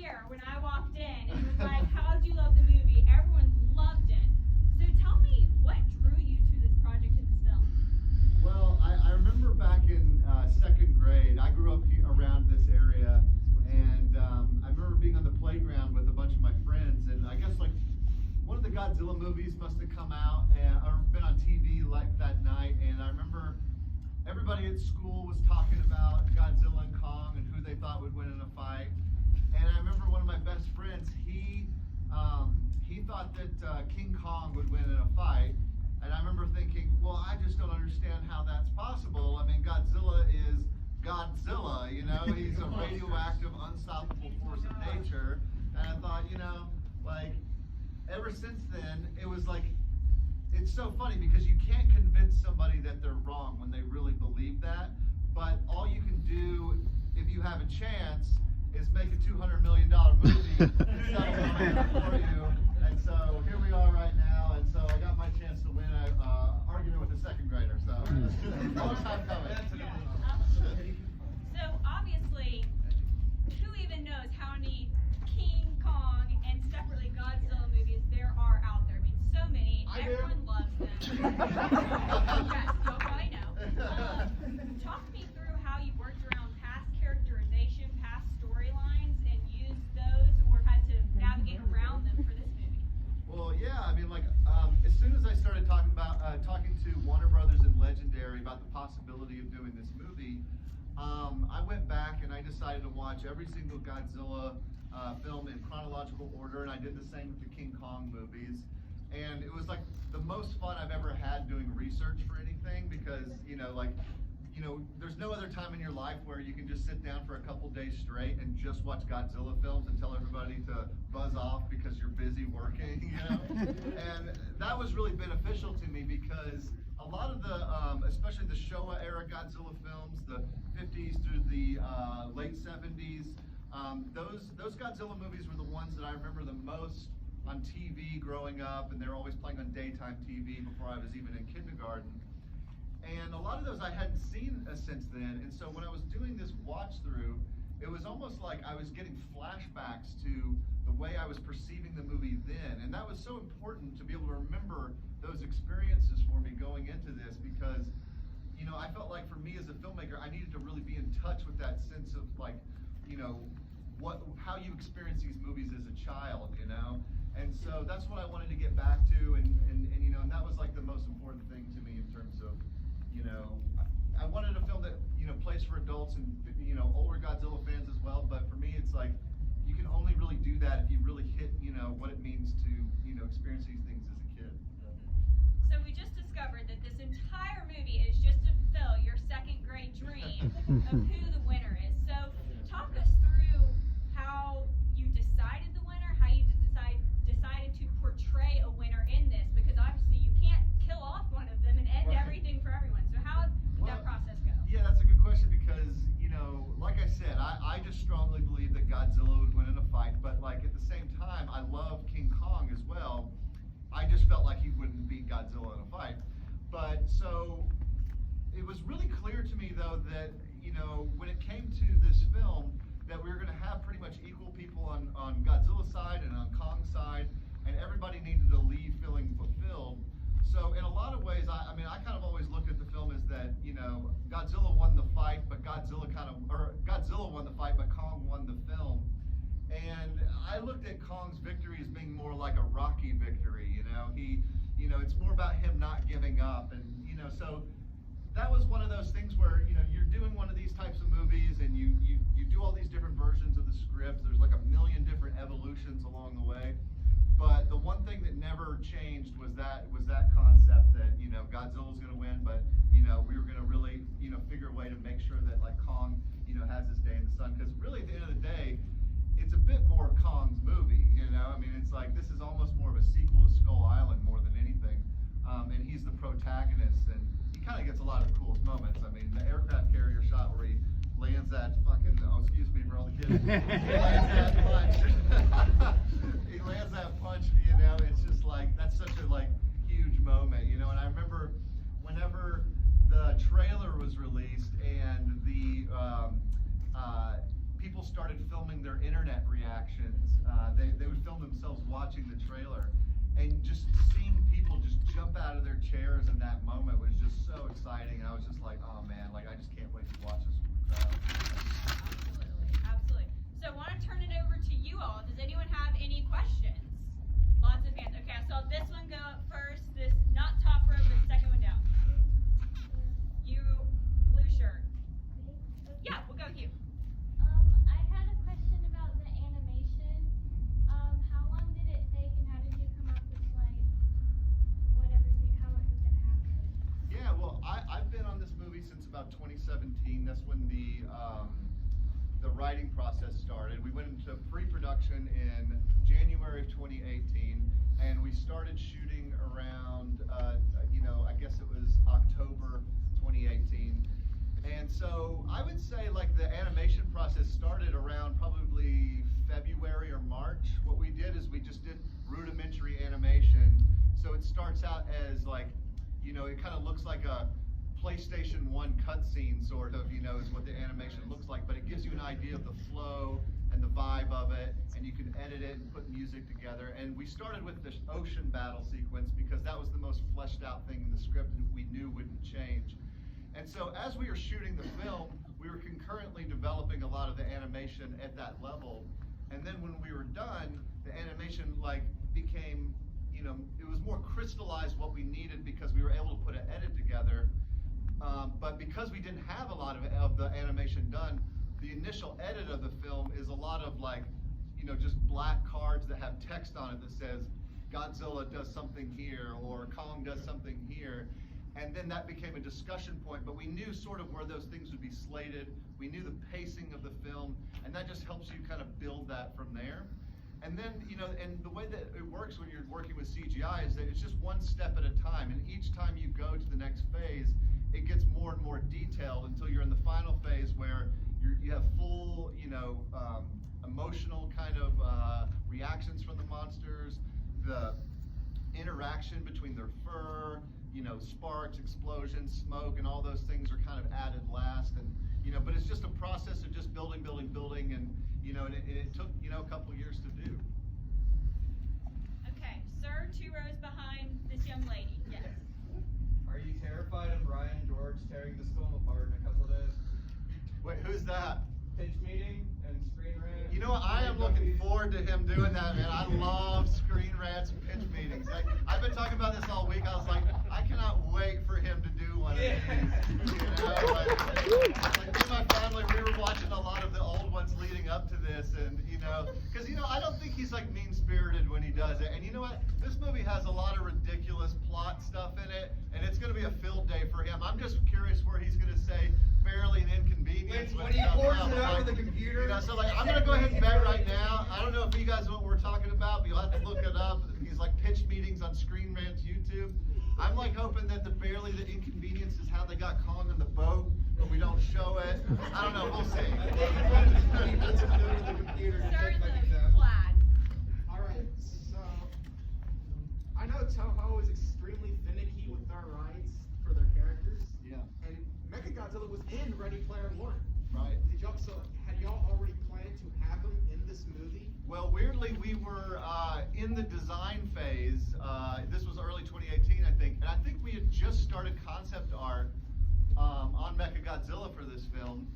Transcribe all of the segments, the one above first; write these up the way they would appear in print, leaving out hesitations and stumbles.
cheer when I walked in, and it was like, how'd you love the movie? Everyone loved it. So tell me, what drew you to this project in this film? Well, I remember back in second grade, I grew up around this area, and I remember being on the playground with a bunch of my friends, and I guess like one of the Godzilla movies must have come out or been on TV like that night, and I remember everybody at school was talking about Godzilla and Kong and who they thought would win in a fight. And I remember one of my best friends, he thought that King Kong would win in a fight. And I remember thinking, well, I just don't understand how that's possible. I mean, Godzilla is Godzilla, you know? He's a radioactive, unstoppable force of nature. And I thought, you know, like, ever since then, it was like, it's so funny because you can't convince somebody that they're wrong when they really believe that. But all you can do, if you have a chance, is make a $200 million movie for you. And so here we are right now. And so I got my chance to win an argument with a second grader. So long time coming. So obviously, who even knows how many King Kong and separately Godzilla movies there are out there? I mean, so many. Everyone loves them. Yes, you'll probably know. Talk me through how you worked around past characterization, past storylines, and used those, or had to navigate around them for this movie. Well, yeah, I mean, like, as soon as I started talking to Warner Brothers and Legendary about the possibility of doing this movie, I went back and I decided to watch every single Godzilla film in chronological order, and I did the same with the King Kong movies. And it was like the most fun I've ever had doing research for anything, because, you know, like, you know, there's no other time in your life where you can just sit down for a couple days straight and just watch Godzilla films and tell everybody to buzz off because you're busy working, you know? And that was really beneficial to me because a lot of the, especially the Showa era Godzilla films, the 50s through the late 70s, those Godzilla movies were the ones that I remember the most on TV growing up, and they're always playing on daytime TV before I was even in kindergarten. And a lot of those I hadn't seen since then, and so when I was doing this watch through, it was almost like I was getting flashbacks to the way I was perceiving the movie then, and that was so important to be able to remember those experiences for me going into this, because, you know, I felt like for me as a filmmaker, I needed to really be in touch with that sense of, like, you know, how you experience these movies as a child, you know? And so that's what I wanted to get back to, and you know, and that was like the most important thing to me in terms of, you know, I wanted a film that, you know, plays for adults and, you know, older Godzilla fans as well, but for me it's like, you can only really do that if you really hit, you know, what it means to, you know, experience these things as a kid. So we just discovered that this entire movie is just to fulfill your second grade dream of who the winner is. So talk us through how you decided the winner, how you decided to portray a winner in this, because obviously you can't kill off one of them and end everything for everyone. So how did that process go? Yeah, that's a good question because, you know, like I said, I just strongly believe that Godzilla would win in a fight, but like at the same time, I love King Kong as well. I just felt like he wouldn't beat Godzilla in a fight. But so it was really clear to me though that, you know, when it came to this film, that we were going to have pretty much equal people on Godzilla's side and on Kong's side, and everybody needed to leave feeling fulfilled. So in a lot of ways, I mean, I kind of always looked at the film as that, you know, Godzilla won the fight, but Godzilla won the fight, but Kong won the film. And I looked at Kong's victory as being more like a Rocky victory, you know. You know, it's more about him not giving up, and you know, so that was one of those things where, you know, you're doing one of these types of movies and you do all these different versions of the script. There's like a million different evolutions along the way. But the one thing that never changed was that concept that, you know, Godzilla's going to win, but, you know, we were going to really, you know, figure a way to make sure that like Kong, you know, has his day in the sun. Because really at the end of the day, it's a bit more Kong's movie, you know. I mean, it's like this is almost more of a sequel to Skull Island more than anything. And he's the protagonist, and he kind of gets a lot of the coolest moments. I mean, the aircraft carrier shot where he lands that fucking, oh, excuse me for all the kids, he lands that punch. He lands that punch, you know, it's just like, that's such a like huge moment, you know. And I remember whenever the trailer was released and the people started started filming their internet reactions. They would film themselves watching the trailer, and just seeing people just jump out of their chairs in that moment was just so exciting. And I was just like, oh man, like I just can't wait to watch this with the crowd. Absolutely, absolutely. So I want to turn it over to you all. Does anyone have any questions? Lots of hands. Okay, I saw this one go up first. This not top row, but second one down. You, blue shirt. Yeah, we'll go with you. I had a question about the animation. How long did it take, and how did you come up with how it was gonna happen? Yeah, well, I've been on this movie since about 2017. That's when the writing process started. We went into pre-production in January of 2018, and we started shooting around, I guess it was October 2018. And so I would say like the animation process started around probably February or March. What we did is we just did rudimentary animation. So it starts out as like, it kind of looks like a PlayStation 1 cutscene sort of, is what the animation looks like, but it gives you an idea of the flow and the vibe of it, and you can edit it and put music together. And we started with the ocean battle sequence because that was the most fleshed out thing in the script and we knew wouldn't change. And so as we were shooting the film, we were concurrently developing a lot of the animation at that level. And then when we were done, the animation became, it was more crystallized what we needed because we were able to put an edit together. But because we didn't have a lot of the animation done, the initial edit of the film is a lot of just black cards that have text on it that says Godzilla does something here or Kong does something here. And then that became a discussion point, but we knew sort of where those things would be slated. We knew the pacing of the film, and that just helps you kind of build that from there. And then, and the way that it works when you're working with CGI is that it's just one step at a time, and each time you go to the next phase, it gets more and more detailed until you're in the final phase where you have full, emotional kind of reactions from the monsters, the interaction between their fur, sparks, explosions, smoke, and all those things are kind of added last. And, but it's just a process of just building, and, and it took, a couple years to do. Okay, sir, 2 rows behind this young lady. Yes. Are you terrified of Ryan George tearing this film apart in a couple of days? Wait, who's that? Pitch meeting and Screen Rant. You know what? I am looking forward to him doing that, man. I love Screen Rants and pitch meetings. I've been talking about this all week. I was like, I cannot wait for him to do one of these. Me and my family, we were watching a lot of the old ones leading up to this, and because I don't think he's mean-spirited when he does it. And you know what? This movie has a lot of ridiculous plot stuff in it, and it's going to be a field day for him. I'm just curious where he's going to say barely an inconvenience. When he pours it over the computer. So I'm going to go ahead and bet right now. I don't know if you guys know what we're talking about, but you'll have to look it up. He's pitch meetings on Screen Rant's YouTube. I'm hoping that the barely the inconvenience is how they got Kong on the boat, but we don't show it. I don't know. We'll see. Sir, the flag. Alright, so I know Toho is extremely finicky with their rights for their characters. Yeah. And Mechagodzilla was in Ready Player One. Right. Had y'all already planned to have him in this movie? Well, weirdly, we were in the design phase. This was early 2018, I think. And I think we had just started concept art on Mechagodzilla for this film.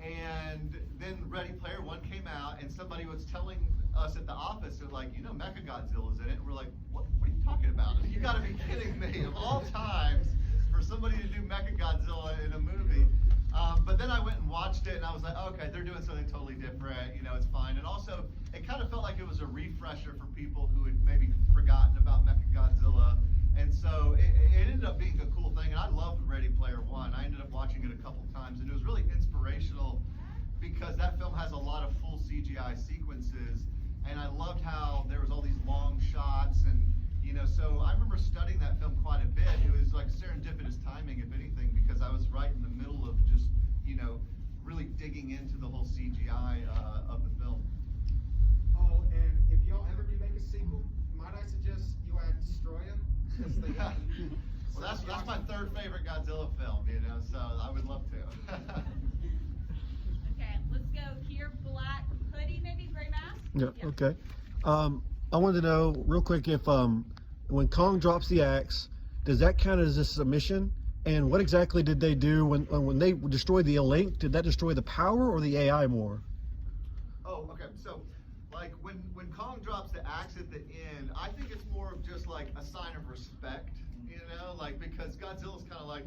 And then Ready Player One came out, and somebody was telling us at the office, they're like, Mechagodzilla's in it. And we're like, what are you talking about? You gotta be kidding me. Of all times, for somebody to do Mechagodzilla in a movie. But then I went and watched it, and I was like, okay, they're doing something totally different, it's fine. And also, it kind of felt like it was a refresher for people who had maybe forgotten about Mechagodzilla. And so it ended up being a cool thing, and I loved Ready Player One. I ended up watching it a couple times, and it was really inspirational because that film has a lot of full CGI sequences, and I loved how there was all these long shots, and so I remember studying that film quite a bit. It was like serendipitous timing, if anything, because I was right in the middle of just, really digging into the whole CGI of the film. Oh, and if y'all ever do make a sequel, might I suggest you add Destroya? Well, that's my third favorite Godzilla film, so I would love to. Okay, let's go here, black Yeah. Yeah. Okay. I wanted to know real quick if when Kong drops the axe, does that count as a submission? And what exactly did they do when they destroyed the link? Did that destroy the power or the AI more? Oh, okay. So, like when Kong drops the axe at the end, I think it's more of just like a sign of respect, you know, like because Godzilla's kind of like,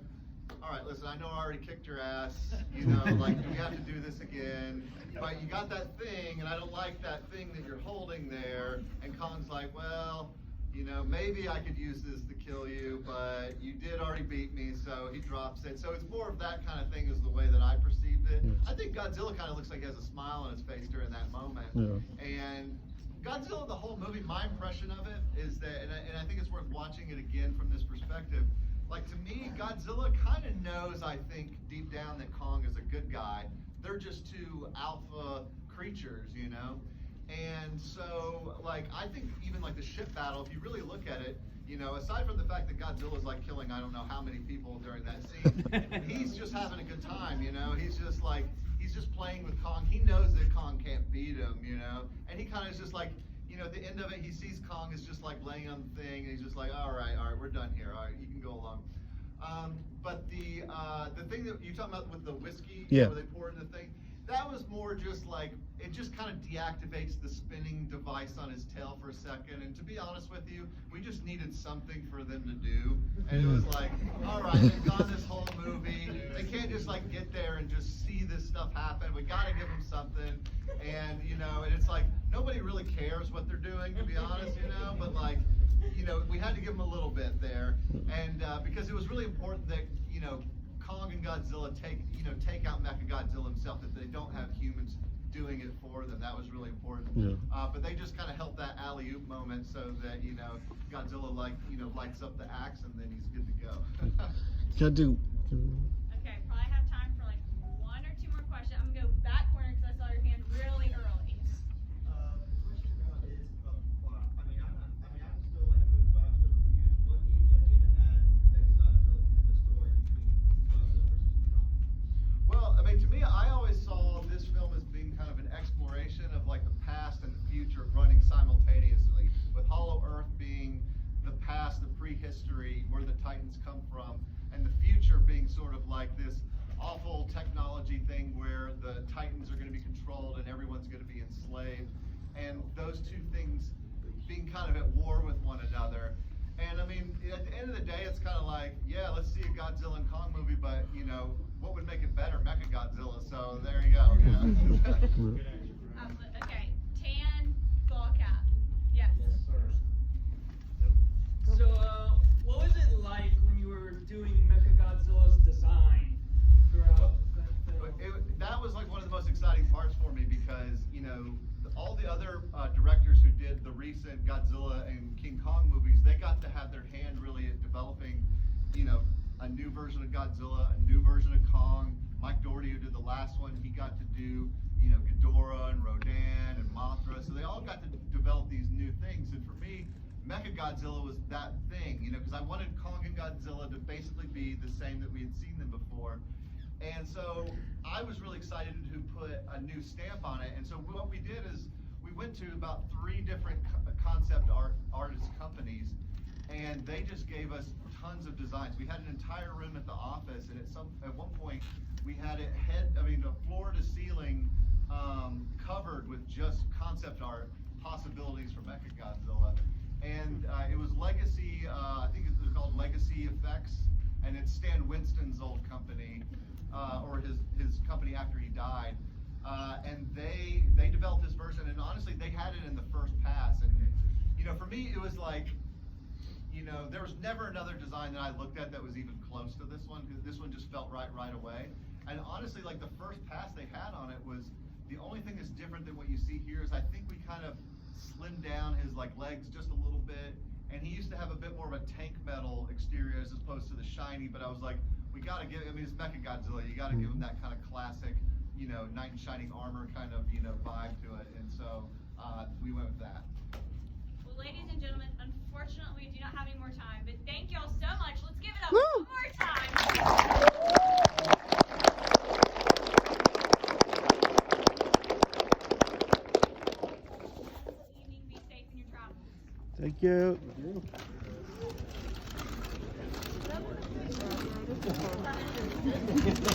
all right, listen, I know I already kicked your ass, you know, like do we have to do this again? But you got that thing, and I don't like that thing that you're holding there. And Kong's like, well, you know, maybe I could use this to kill you, but you did already beat me, so he drops it. So it's more of that kind of thing is the way that I perceived it. Yes. I think Godzilla kind of looks like he has a smile on his face during that moment. Yeah. And Godzilla, the whole movie, my impression of it is that, and I think it's worth watching it again from this perspective. Like to me, Godzilla kind of knows, I think, deep down that Kong is a good guy. They're just two alpha creatures, you know? And so, like, I think even like the ship battle, if you really look at it, you know, aside from the fact that Godzilla's like killing I don't know how many people during that scene, he's just having a good time, you know? He's just like, he's just playing with Kong. He knows that Kong can't beat him, you know? And he kind of is just like, you know, at the end of it, he sees Kong is just like laying on the thing, and he's just like, all right, we're done here. All right, you can go along. But the thing that you talking about with the whiskey, Yeah. where they pour in the thing, that was more just like, it just kind of deactivates the spinning device on his tail for a second. And to be honest with you, we just needed something for them to do. And it was like, all right, they've gone this whole movie. They can't just like get there and just see this stuff happen. We got to give them something. And, you know, and it's like, nobody really cares what they're doing, to be honest, you know, but like, you know, we had to give them a little bit there. And because it was really important that, you know, Kong and Godzilla take out Mechagodzilla himself, that they don't have humans doing it for them. That was really important. Yeah. But they just kind of helped that alley-oop moment so that, you know, Godzilla lights up the axe and then he's good to go. Can I do? Okay, probably have time for like one or two more questions. I'm gonna go back corner because I saw your hand really early. The question about is about the plot. I'm still like moved, but I'm still confused. What gave you the idea to add Mechagodzilla to the story between Godzilla versus Kong? Well, I mean, to me, I always saw this film as being kind of an exploration of like the past and the future running simultaneously, with Hollow Earth being the past, the prehistory, where the Titans come from, and the future being sort of like this awful technology thing where the Titans are going to be controlled and everyone's going to be enslaved, and those two things being kind of at war with one another. And I mean, at the end of the day, it's kind of like, yeah, let's see a Godzilla and Kong movie, but you know, what would make it better? Mechagodzilla. So there you go. You know? Okay, tan ball cap. Yes. Yes, sir. So, what was it like when you were doing Mechagodzilla's design throughout that film? That was like one of the most exciting parts for me because, you know, all the other directors who did the recent Godzilla and King Kong movies, they got to have their hand really at developing, you know, a new version of Godzilla, a new version of Kong. Mike Doherty, who did the last one, he got to do, you know, Ghidorah and Rodan and Mothra. So they all got to develop these new things. And for me, Mechagodzilla was that thing, you know, because I wanted Kong and Godzilla to basically be the same that we had seen them before. And so I was really excited to put a new stamp on it. And so what we did is we went to about 3 different concept artist companies, and they just gave us tons of designs. We had an entire room at the office, and at one point we had it the floor to ceiling covered with just concept art possibilities for Mechagodzilla. And it was Legacy, I think it's called Legacy Effects, and it's Stan Winston's old company, or his company after he died. And they developed this version, and honestly, they had it in the first pass. And you know, for me, it was like, you know, there was never another design that I looked at that was even close to this one, because this one just felt right away. And honestly, like the first pass they had on it was, the only thing that's different than what you see here is I think we kind of slimmed down his like legs just a little bit, and he used to have a bit more of a tank metal exterior as opposed to the shiny, but I was like, we gotta give, I mean, it's Mechagodzilla, you gotta give him that kind of classic, you know, knight in shining armor kind of, you know, vibe to it, and so we went with that. Well, ladies and gentlemen, unfortunately, we do not have any more time, but thank y'all so much. Let's give it up one more time. Thank you. Thank you.